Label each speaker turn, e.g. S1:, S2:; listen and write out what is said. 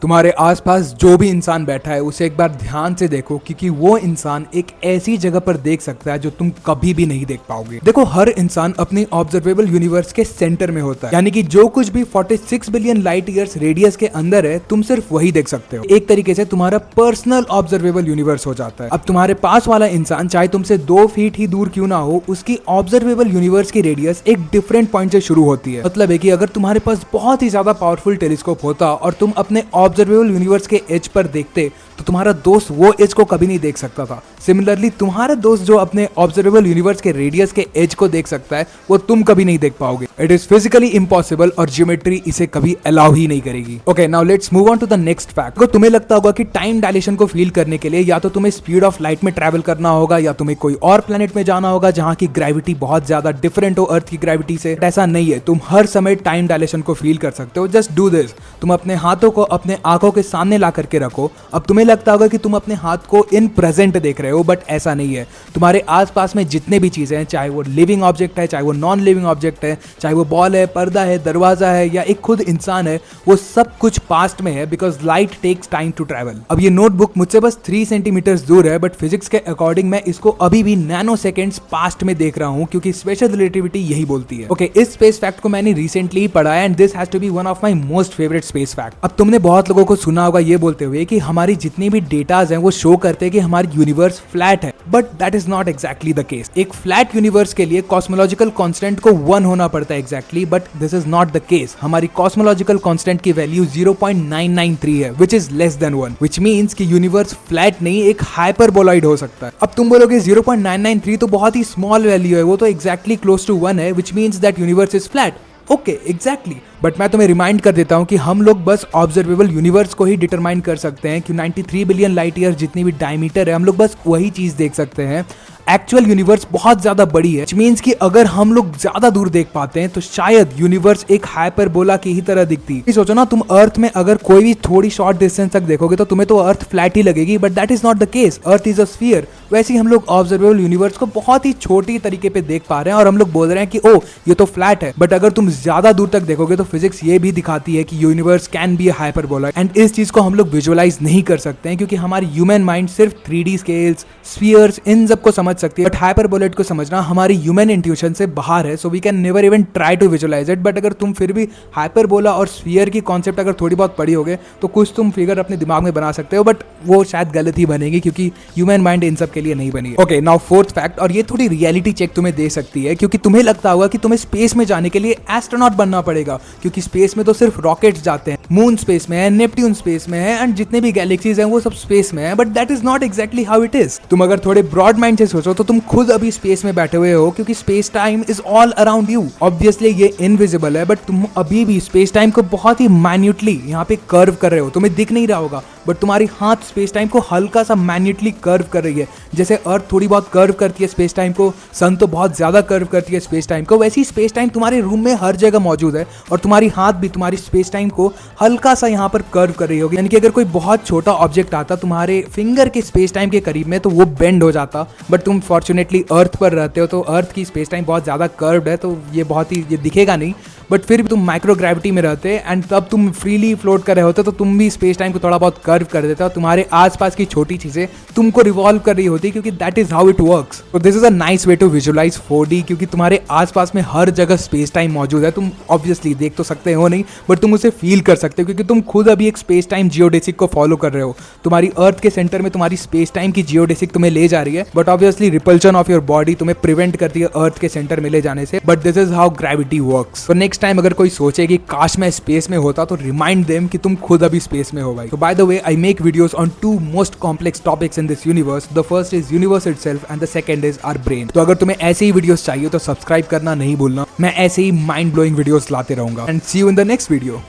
S1: तुम्हारे आसपास जो भी इंसान बैठा है उसे एक बार ध्यान से देखो, क्योंकि वो इंसान एक ऐसी जगह पर देख सकता है जो तुम कभी भी नहीं देख पाओगे। देखो, हर इंसान अपनी ऑब्जर्वेबल यूनिवर्स के सेंटर में होता है, यानी कि जो कुछ भी 46 बिलियन लाइट ईयर्स रेडियस के अंदर है तुम सिर्फ वही देख सकते हो। एक तरीके से तुम्हारा पर्सनल ऑब्जर्वेबल यूनिवर्स हो जाता है। अब तुम्हारे पास वाला इंसान चाहे तुमसे 2 फीट ही दूर क्यों ना हो, उसकी ऑब्जर्वेबल यूनिवर्स की रेडियस एक डिफरेंट पॉइंट से शुरू होती है। मतलब है कि अगर तुम्हारे पास बहुत ही ज्यादा पावरफुल टेलीस्कोप होता और तुम अपने ऑब्जर्वेबल यूनिवर्स के एज पर देखते तो तुम्हारा दोस्त वो एज को कभी नहीं देख सकता था। सिमिलरली तुम्हारा दोस्त जो अपने ऑब्जर्वेबल यूनिवर्स के रेडियस के एज को देख सकता है वो तुम कभी नहीं देख पाओगे। इट इज फिजिकली इम्पॉसिबल और ज्योमेट्री इसे कभी अलाउ ही नहीं करेगी। Okay, now let's move on to the next fact. अगर तुम्हें लगता होगा कि टाइम डायलेशन को फील करने के लिए या तो तुम्हें स्पीड ऑफ लाइट में ट्रैवल करना होगा या तुम्हें कोई और प्लेनेट में जाना होगा जहां की ग्रेविटी बहुत ज्यादा डिफरेंट हो अर्थ की ग्रेविटी से, ऐसा नहीं है। तुम हर समय टाइम डायलेशन को फील कर सकते हो। Just do this. तुम अपने हाथों को अपने आंखों के सामने ला करके रखो। अब तुम्हें लगता होगा कि तुम अपने हाथ को इन प्रेजेंट देख रहे हो, बट ऐसा नहीं है। तुम्हारे आसपास में जितने भी चीजें हैं, चाहे वो लिविंग ऑब्जेक्ट है, चाहे वो नॉन लिविंग ऑब्जेक्ट है, चाहे वो बॉल है, पर्दा है, दरवाजा है या एक खुद इंसान है, वो सब कुछ पास्ट में है, because light takes time to travel. अब ये नोटबुक मुझसे बस 3 सेंटीमीटर दूर है, बट फिजिक्स के अकॉर्डिंग मैं इसको अभी भी नैनो सेकेंड्स पास्ट में देख रहा हूं, क्योंकि स्पेशल रिलेटिविटी यही बोलती है। ओके, इस स्पेस फैक्ट को मैंने रिसेंटली पढ़ा है and this has to be one of my most favourite space fact. अब तुमने बहुत लोगों को सुना होगा ये बोलते हुए कि हमारी जितनी भी डेटाज हैं वो शो करते हैं कि हमारी यूनिवर्स फ्लैट है, but that is not exactly the case. एक फ्लैट यूनिवर्स के लिए कॉस्मोलॉजिकल कांस्टेंट को 1 होना पड़ता है exactly, but this is not the case. हमारी कॉस्मोलॉजिकल कांस्टेंट की वैल्यू 0.993 है, which is less than 1, which means कि यूनिवर्स फ्लैट नहीं एक हाइपरबोलॉइड हो सकता है। अब तुम बोलोगे 0.993 तो बहुत ही स्मॉल वैल्यू है, वो तो एग्जैक्टली क्लोज टू 1 है, which means that universe is flat. Okay, exactly, but मैं तुम्हें रिमाइंड कर देता हूं कि हम लोग बस ऑब्जर्वेबल यूनिवर्स को ही डिटरमाइन कर सकते हैं कि 93 बिलियन लाइट ईयर जितनी भी डायमीटर है, हम लोग बस वही चीज देख सकते हैं। एक्चुअल यूनिवर्स बहुत ज्यादा बड़ी है, मींस कि अगर हम लोग ज्यादा दूर देख पाते हैं तो शायद यूनिवर्स एक हाइपरबोला की ही तरह दिखती है। सोचो ना, तुम अर्थ में अगर कोई भी थोड़ी शॉर्ट डिस्टेंस तक देखोगे तो तुम्हें तो अर्थ फ्लैट ही लगेगी, but that is not the case. Earth is a sphere. वैसे ही हम लोग ऑब्जर्वेबल यूनिवर्स को बहुत ही छोटी तरीके पे देख पा रहे हैं और हम लोग बोल रहे हैं कि ओ ये तो फ्लैट है, बट अगर तुम ज्यादा दूर तक देखोगे तो फिजिक्स ये भी दिखाती है कि universe can be a hyperbola, and इस चीज को हम लोग विजुअलाइज नहीं कर सकते हैं क्योंकि हमारी ह्यूमन माइंड सिर्फ 3D स्केल्स, स्फीयर्स, इन सब को समझ सकती है, बट हाइपरबोलेट को समझना हमारी ह्यूमन इंट्यूशन से बाहर है, so we can never even try to visualise it. But अगर तुम फिर भी हाइपरबोला और स्फीयर की कॉन्सेप्ट अगर थोड़ी बहुत पढ़ी होगे तो कुछ तुम फिगर अपने दिमाग में बना सकते हो, बट वो शायद गलत ही बनेगी क्योंकि ह्यूमन माइंड इन सब के लिए नहीं बनी है। ओके, नाउ फोर्थ फैक्ट, और ये थोड़ी रियलिटी चेक तुम्हें दे सकती है क्योंकि तुम्हें लगता होगा कि तुम्हें स्पेस में जाने के लिए एस्ट्रोनॉट बनना पड़ेगा, क्योंकि स्पेस में तो सिर्फ रॉकेट्स जाते हैं। मून स्पेस में है, नेपट्यून स्पेस में है, एंड जितने भी गैलेक्सीज हैं वो सब स्पेस में है, but that is not exactly how it is. तुम अगर थोड़े ब्रॉड माइंड से सोचो तो तुम खुद अभी स्पेस में बैठे हुए हो, क्योंकि space time is all around you. Obviously ये इनविजिबल है, बट तुम अभी भी स्पेस टाइम को बहुत ही माइन्यूटली यहाँ पे कर्व कर रहे हो। तुम्हें दिख नहीं रहा होगा, बट तुम्हारी हाथ स्पेस टाइम को हल्का सा मैन्यूटली कर्व कर रही है। जैसे अर्थ थोड़ी बहुत कर्व करती है स्पेस टाइम को, सन तो बहुत ज्यादा कर्व करती है स्पेस टाइम को, वैसी स्पेस टाइम तुम्हारे रूम में हर जगह मौजूद है और तुम्हारी हाथ भी तुम्हारी स्पेस टाइम को हल्का सा यहाँ पर कर्व कर रही होगी। यानी कि अगर कोई बहुत छोटा ऑब्जेक्ट आता तुम्हारे फिंगर के स्पेस टाइम के करीब में तो वो बेंड हो जाता, बट तुम फॉर्चुनेटली अर्थ पर रहते हो तो अर्थ की स्पेस टाइम बहुत ज्यादा कर्व्ड है, तो ये बहुत ही ये दिखेगा नहीं, बट फिर भी तुम माइक्रो ग्रेविटी में रहते एंड तब तुम फ्रीली फ्लोट कर रहे होते तो तुम भी स्पेस टाइम को थोड़ा बहुत कर्व कर देते हो। तुम्हारे आसपास की छोटी चीजें तुमको रिवॉल्व कर रही होती, क्योंकि that is how it works. तो this is a nice way to visualise 4D, क्योंकि तुम्हारे आसपास में हर जगह स्पेस टाइम मौजूद है। तुम ऑब्वियसली देख तो सकते हो नहीं, बट तुम उसे फील कर सकते हो क्योंकि तुम खुद अभी एक स्पेस टाइम जियोडेसिक को फॉलो कर रहे हो। तुम्हारी अर्थ के सेंटर में तुम्हारी स्पेस टाइम की जियोडेसिक तुम्हें ले जा रही है, but obviously repulsion of your body तुम्हें प्रिवेंट करती है अर्थ के सेंटर में ले जाने से, but this is how gravity works. तो नेक्स्ट टाइम अगर कोई सोचे कि काश मैं स्पेस में होता तो रिमाइंड देम कि तुम खुद अभी स्पेस में हो भाई। तो by the way, I make videos on 2 most complex topics in this universe. The first is universe itself and the second is our brain. तो अगर तुम्हें ऐसे ही वीडियोस चाहिए तो सब्सक्राइब करना नहीं भूलना। मैं ऐसे ही माइंड ब्लोइंग वीडियोस लाते रहूंगा, and see you in the next video.